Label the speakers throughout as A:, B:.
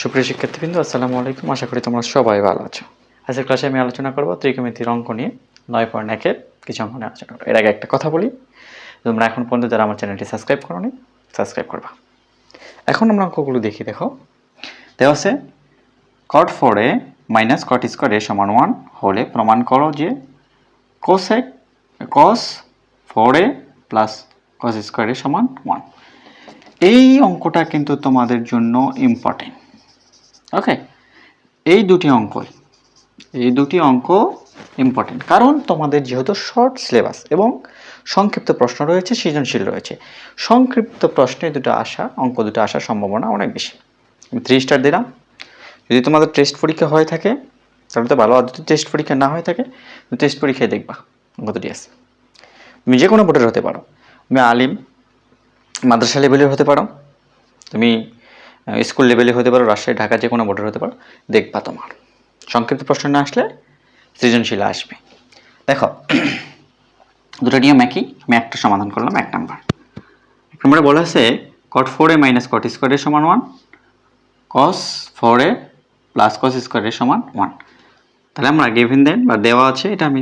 A: সুপ্রিয় শিক্ষার্থীবৃন্দ, আসসালামু আলাইকুম। আশা করি তোমরা সবাই ভালো আছো। আজকের ক্লাসে আমি আলোচনা করব ত্রিকোণমিতির অঙ্ক নিয়ে 9.1-এর কিছু অঙ্ক নিয়ে আলোচনা করব। এর আগে একটা কথা বলি, তোমরা এখন পর্যন্ত যারা আমার চ্যানেলটি সাবস্ক্রাইব করোনি, সাবস্ক্রাইব করবা। এখন আমরা অঙ্কগুলো দেখি। দেখো, দেওয়া আছে cot 4a minus cot square a সমান 1 হলে প্রমাণ করো যে cos 4a plus cos square a সমান 1। এই অঙ্কটা কিন্তু তোমাদের জন্য ইম্পর্টেন্ট। ওকে, এই দুটি অঙ্ক ইম্পর্টেন্ট, কারণ তোমাদের যেহেতু শর্ট সিলেবাস এবং সংক্ষিপ্ত প্রশ্ন রয়েছে, সৃজনশীল রয়েছে। সংক্ষিপ্ত প্রশ্নে অঙ্ক দুটো আসার সম্ভাবনা অনেক বেশি। আমি 3 স্টার দিলাম। যদি তোমাদের টেস্ট পরীক্ষা হয়ে থাকে তাহলে তো ভালো, আর যদি টেস্ট পরীক্ষা না হয়ে থাকে টেস্ট পরীক্ষায় দেখবা অঙ্ক দুটি আছে। তুমি যে কোনো বোর্ডের হতে পারো, তুমি আলিম মাদ্রাসা লেভেলের হতে পারো, তুমি স্কুল লেভেলে হতে পারো, রাজশাহী ঢাকা যে কোনো বোর্ডের হতে পারো, দেখবা তোমার সংক্ষিপ্ত প্রশ্ন না আসলে সৃজনশীল আসবে। দেখো, দুটো নিয়ম একই, আমি একটা সমাধান করলাম। 1 নম্বরে বলা আছে cot 4a minus cot square এর সমান 1, cos 4a plus cos square এর সমান 1। তাহলে আমরা গিভেন দেন বা দেওয়া আছে, এটা আমি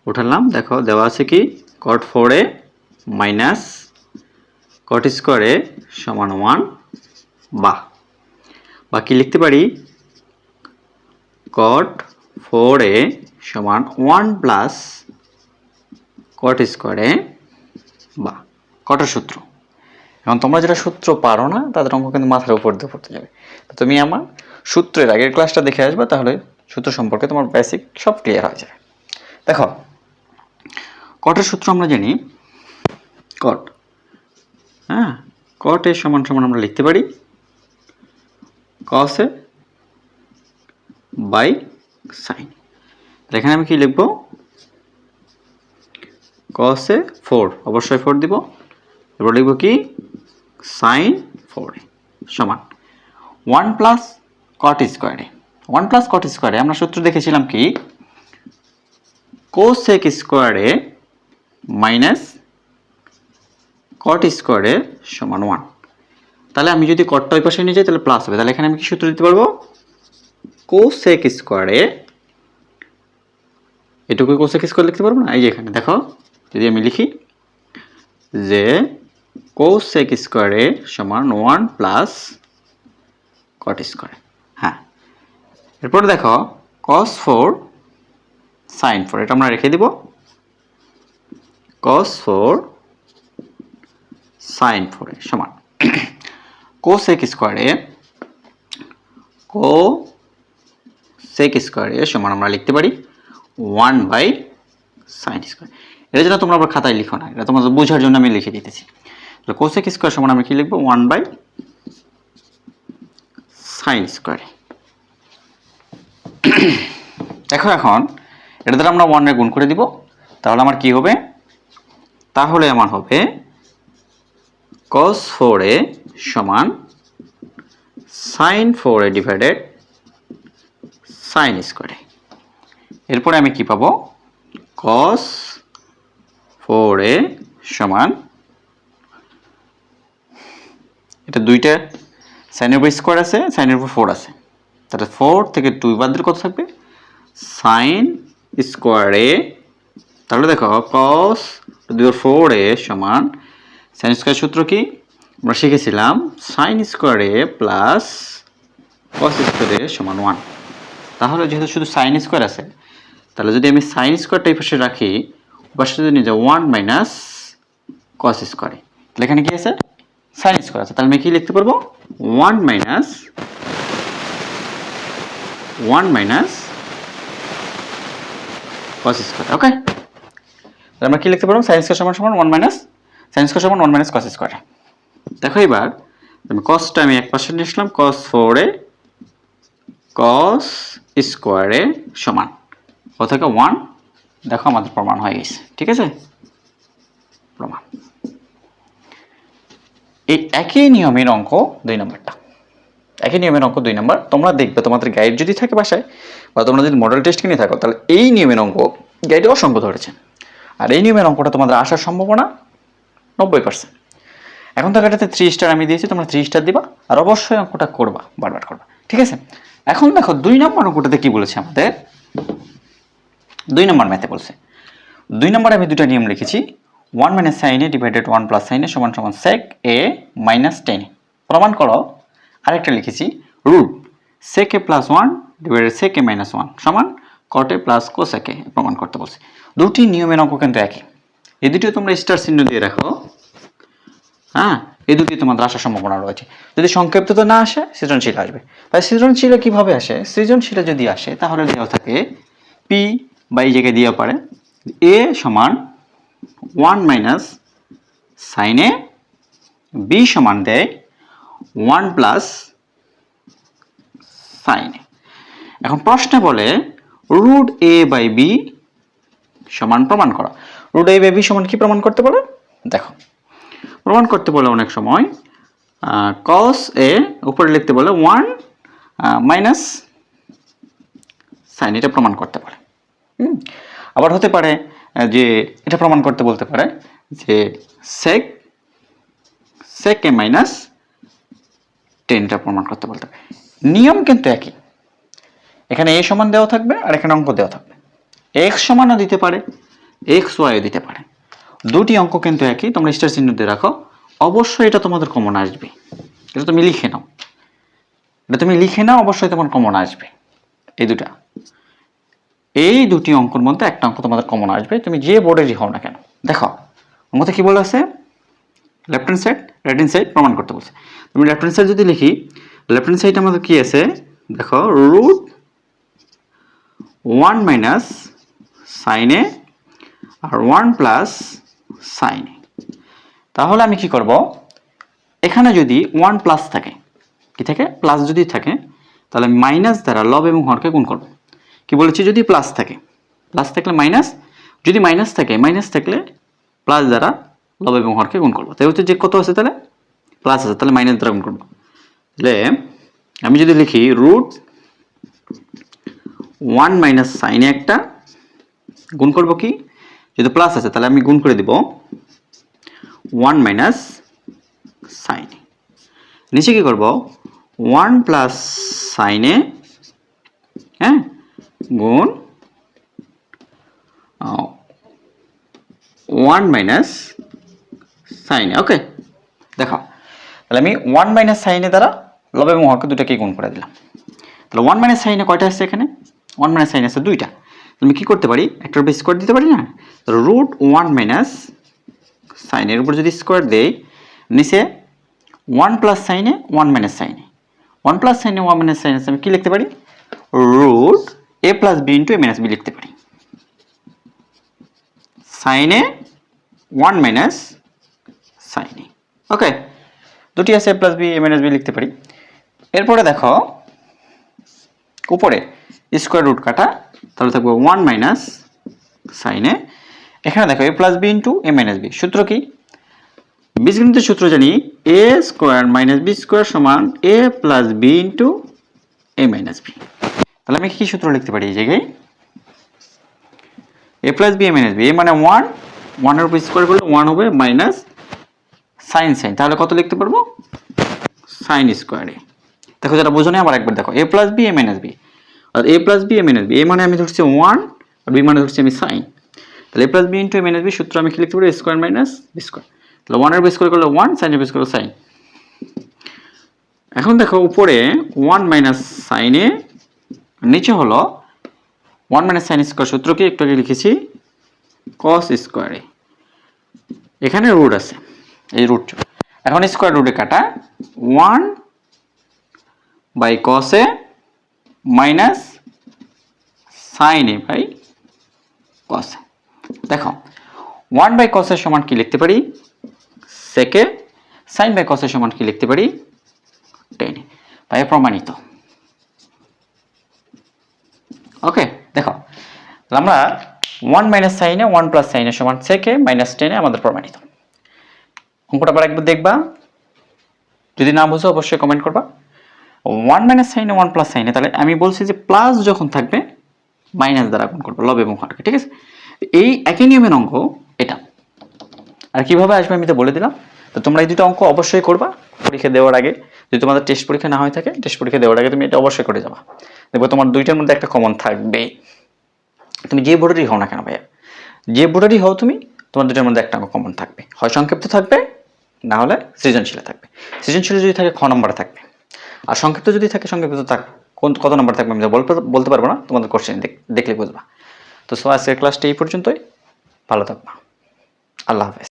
A: উঠালাম। দেখো, দেওয়া আছে কি cot 4a minus cot square A সমান 1, বা কি লিখতে পারি cot 4a সমান 1 প্লাস cot স্কোয়ার এ, বা কটার সূত্র। এখন তোমরা যেটা সূত্র পারো না তাদের অঙ্ক কিন্তু মাথার উপর দিয়ে পড়তে যাবে। তো তুমি আমার সূত্রের আগের ক্লাসটা দেখে আসবে, তাহলে সূত্র সম্পর্কে তোমার বেসিক সব ক্লিয়ার হয়ে যাবে। দেখো, কটের সূত্র আমরা জানি cot, cot এর সমান সমান আমরা লিখতে পারি cos a বাই sin। এখানে আমি কি লিখবো, cos a 4, অবশ্যই 4 দিব। এবার লিখবো কি sin 4a সমান 1 প্লাস cot স্কোয়ার এ। 1 প্লাস cot স্কোয়ার এ আমরা সূত্র দেখেছিলাম কি cosec square A minus cot square A সমান 1। তাহলে আমি যদি cotটা ওই পাশে নিয়ে যাই তাহলে প্লাস হবে। তাহলে এখানে আমি কি সূত্র দিতে পারবো, cosec স্কোয়ার এ, এটুকু cosec স্কোয়ার লিখতে পারবো না। এই যে এখানে দেখো, যদি আমি লিখি যে cosec স্কোয়ার এ সমান 1 প্লাস cot স্কোয়ার। হ্যাঁ, এরপর দেখো cos 4 sin 4, এটা আমরা রেখে দিব। cos 4 sin 4 এর সমান cosec স্কোয়ার এ সমান আমরা লিখতে পারি 1 বাই sin স্কোয়ার। এর জন্য তোমরা আবার খাতায় লিখো না, এটা তোমাদের বোঝার জন্য আমি লিখে দিতেছি। তাহলে cosec স্কোয়ার সমান আমরা কি লিখবো, 1 বাই sin স্কোয়ার। দেখো, এখন এটা দ্বারা আমরা 1 এর গুণ করে দিব, তাহলে আমার কি হবে, cos 4a সমান sin 4a divided sin square. এরপরে আমি কি পাবো, cos 4a সমান, এটা দুইটা সাইনের উপর স্কোয়ার আছে, সাইনের উপর 4 আছে, তাহলে 4 থেকে 2 বাদ দিলে কত থাকবে, sin স্কোয়ার a। তাহলে দেখো cos 4a সমান sin স্কোয়ার সূত্র কি আমরা শিখেছিলাম, sin square a plus cos square a সমান 1। তাহলে যেহেতু শুধু sin স্কোয়ার আছে, তাহলে যদি আমি sin স্কোয়ারটা এই পাশে রাখি, পাশে যদি নিয়ে যাও 1 মাইনাস cos স্কোয়ার, তাহলে এখানে কি আছে, sin স্কোয়ার আছে। তাহলে আমি কি লিখতে পারবো, 1 মাইনাস cos স্কোয়ার। ওকে, তাহলে আমরা কি লিখতে পারবো, sin স্কোয়ার সমান 1 মাইনাস sin স্কোয়ার সমান 1 মাইনাস cos স্কোয়ার। দেখো, এবার আমি cosটা আমি এক পাশে নিয়ে আসলাম, cos 4a cos square A সমান কত থেকে 1। দেখো, আমাদের প্রমাণ হয়ে গেছে। ঠিক আছে, প্রমাণ। এই একই নিয়মের অঙ্ক 2 নম্বরটা, একই নিয়মের অঙ্ক 2 নম্বর। তোমরা দেখবে তোমাদের গাইড যদি থাকে বাসায়, বা তোমরা যদি মডেল টেস্ট কিনে থাকো, তাহলে এই নিয়মের অঙ্ক গাইডে অসংখ্য ধরেছে। আর এই নিয়মের অঙ্কটা তোমাদের আসার সম্ভাবনা 90%। এখন তো এটাতে 3 স্টার আমি দিয়েছি, তোমরা 3 স্টার দিবা, আর অবশ্যই অঙ্কটা করবা, বারবার করবা। ঠিক আছে, এখন দেখো 2 নম্বর অঙ্কটাতে কি বলেছে আমাদের, 2 নম্বর ম্যাথে বলছে, 2 নম্বরে আমি দুটো নিয়ম লিখেছি, 1 মাইনাস সাইন এ ডিভাইডেড 1 প্লাস সাইন এ সমান সমান সেক এ মাইনাস টেন। প্রমাণ করো। আরেকটা লিখেছি, রুট সেক এ প্লাস 1 ডিভাইডেড সেক এ মাইনাস 1 সমান কট এ প্লাস কোসেক এ, প্রমাণ করতে বলছে। দুটি নিয়মের অঙ্ক কিন্তু একই, এই দুটিও তোমরা স্টার চিহ্ন দিয়ে রাখো। হ্যাঁ, এই দুটি তোমাদের আসার সম্ভাবনা রয়েছে। যদি সংক্ষিপ্ত না আসে, সৃজনশীল আসবে। তাই সৃজনশীলে কিভাবে আসে, সৃজনশীলে যদি আসে তাহলে দেওয়া থাকে পি বা এই জায়গায় দেওয়া পারে এ সমান 1 মাইনাস সাইন এ, বি সমান দেয় 1 প্লাস সাইন এ। এখন প্রশ্নে বলে রুট এ বাই বি সমান প্রমাণ করা। রুট এ বাই বি সমান কি প্রমাণ করতে বলে, দেখো প্রমাণ করতে বলে অনেক সময় কস এ উপরে লিখতে বলে 1 মাইনাস সাইন, এটা প্রমাণ করতে পারে। আবার হতে পারে যে এটা প্রমাণ করতে বলতে পারে যে সেক সেক এ মাইনাস টেনটা প্রমাণ করতে বলতে পারে। নিয়ম কিন্তু একই, এখানে এ সমান দেওয়া থাকবে আর এখানে অঙ্ক দেওয়া থাকবে, এক্স সমানও দিতে পারে এক্স ওয়াইও দিতে পারে, দুটি অঙ্ক কিন্তু একই। তোমরা স্টার চিহ্ন দিয়ে রাখো, অবশ্যই এটা তোমাদের কমন আসবে, এটা তুমি লিখে নাও, এটা তুমি লিখে নাও, অবশ্যই তোমার কমন আসবে। এই দুটি অঙ্কের মধ্যে একটা অঙ্ক তোমাদের কমন আসবে, তুমি যে বোর্ডেরই হও না কেন। দেখো অঙ্কতে কি বলে আছে, left hand side right hand side প্রমাণ করতে বলছে। তুমি লেফট হ্যান্ড সাইড যদি লিখি, লেফট হ্যান্ড সাইড আমাদের কি আছে, দেখো রুট 1 মাইনাস সাইন এ আর 1 প্লাস সাইন এ। তাহলে আমি কি করব, এখানে যদি 1 প্লাস থাকে, কি থাকে প্লাস যদি থাকে, তাহলে মাইনাস দ্বারা লব এবং হরকে গুণ করব। কি বলেছি, যদি প্লাস থাকে, প্লাস থাকলে মাইনাস, যদি মাইনাস থাকে, মাইনাস থাকলে প্লাস দ্বারা লব এবং হরকে গুণ করবো। তাই হচ্ছে যে কত আছে, তাহলে প্লাস আছে, তাহলে মাইনাস দ্বারা গুণ করবো। তাহলে আমি যদি লিখি রুট 1 মাইনাস সাইনে একটা গুণ করবো, কি যদি প্লাস আছে তাহলে আমি গুণ করে দিব 1 মাইনাস সাইনে, নিচে কি করব 1 প্লাস সাইনে, হ্যাঁ গুণ 1 মাইনাস সাইনে। ওকে, দেখো তাহলে আমি 1 মাইনাস সাইনে দ্বারা লব এবং হরকে দুটাকে গুণ করে দিলাম। তাহলে 1 মাইনাস সাইনে কয়টা আসছে এখানে, 1 মাইনাস সাইনে আছে দুইটা। তুমি কি করতে পারি, একটা উপর স্কোয়ার দিতে পারি না, রুট 1 মাইনাস সাইনের উপর যদি স্কোয়ার দেই, নিচে 1 প্লাস সাইনে 1 মাইনাস সাইনে, 1 প্লাস সাইনে 1 মাইনাস সাইনে আমি কি লিখতে পারি, রুট এ প্লাস বি ইন্টু এ মাইনাস বি লিখতে পারি, সাইনে 1 মাইনাস সাইনে। ওকে, দুটি আছে এ plus B A minus B লিখতে পারি। এরপরে দেখো উপরে স্কোয়ার রুট কাটা, তাহলে থাকবে 1 মাইনাস সাইনে, এখানে দেখো এ প্লাস বি ইন্টু এ মাইনাস বি। সূত্র কি, বীজগণিতের সূত্র জানি এ স্কোয়ার মাইনাস বি স্কোয়ার সমান এ প্লাস বি ইন্টু এ মাইনাস বি। তাহলে আমি কি সূত্র লিখতে পারি এই জায়গায়, এ plus B A minus B, এ মানে 1, 1 এর উপর স্কোয়ার করলে 1 হবে মাইনাস সাইন সাইন, তাহলে কত লিখতে পারবো সাইন স্কোয়ারে। দেখো যারা বোঝো না আবার একবার দেখো, এ plus B A minus B, R A plus B A minus B, এ মানে আমি ধরছি 1 আর বি মানে ধরছি আমি সাইন, তাহলে এ প্লাস বি ইন্টু এ মাইনাস বি সূত্র আমি কি লিখতে পারি, স্কোয়ার মাইনাস বি স্কোয়ার। তাহলে 1 এর উপর স্কোয়ার করলে 1, সাইন এর উপর স্কোয়ার সাইন। এখন দেখো উপরে 1 মাইনাস সাইনে, নিচে হলো 1 মাইনাস সাইন স্কোয়ার, সূত্র কি একটু আগে লিখেছি কস স্কোয়ারে, এখানে রুট আছে, এই রুট। এখন স্কোয়ার রুটে কাটা 1 by cos A minus sine A by cos A. দেখো 1 বাই কস এর সমান কি লিখতে পারি, সেক এ, সাইন বাই কস এর সমান কি লিখতে পারি, টেন এ। তাই প্রমাণিত। ওকে, দেখো আমরা 1 মাইনাস সাইনে 1 প্লাস সাইনে সমান সেক এ মাইনাস টেন এ আমাদের প্রমাণিত। অঙ্কটা আবার একবার দেখবা, যদি না বুঝো অবশ্যই কমেন্ট করবা। 1 মাইনাস সাইনে 1 প্লাস সাইনে, তাহলে আমি বলছি যে প্লাস যখন থাকবে মাইনাস দ্বারা গুণ করবো লব এবং হরকে, ঠিক আছে। এই একই নিয়মের অঙ্ক এটা, আর কিভাবে আসবে আমি তো বলে দিলাম। তো তোমরা এই দুটো অঙ্ক অবশ্যই করবা পরীক্ষা দেওয়ার আগে। যদি তোমাদের টেস্ট পরীক্ষা না হয়ে থাকে, টেস্ট পরীক্ষা দেওয়ার আগে তুমি এটা অবশ্যই করে যাবা। দেখবো তোমার দুইটার মধ্যে একটা কমন থাকবেই। তুমি যে বোর্ডেরই হও না কেন ভাইয়া, যে বোর্ডেরই হও তুমি, তোমার দুটোর মধ্যে একটা অঙ্ক কমন থাকবে, হয় সংক্ষিপ্ত থাকবে, না হলে সৃজনশীলে থাকবে। সৃজনশীলে যদি থাকে খ নম্বরে থাকবে, আর সংক্ষিপ্ত যদি থাকে, সংক্ষিপ্ত থাকবে কত নম্বর থাকবে আমি বলতে পারবো না, তোমাদের কোশ্চেন দেখলে বুঝবা। তো সো আজকের ক্লাসটা এই পর্যন্তই। ভালো থাকবা। আল্লাহ হাফেজ।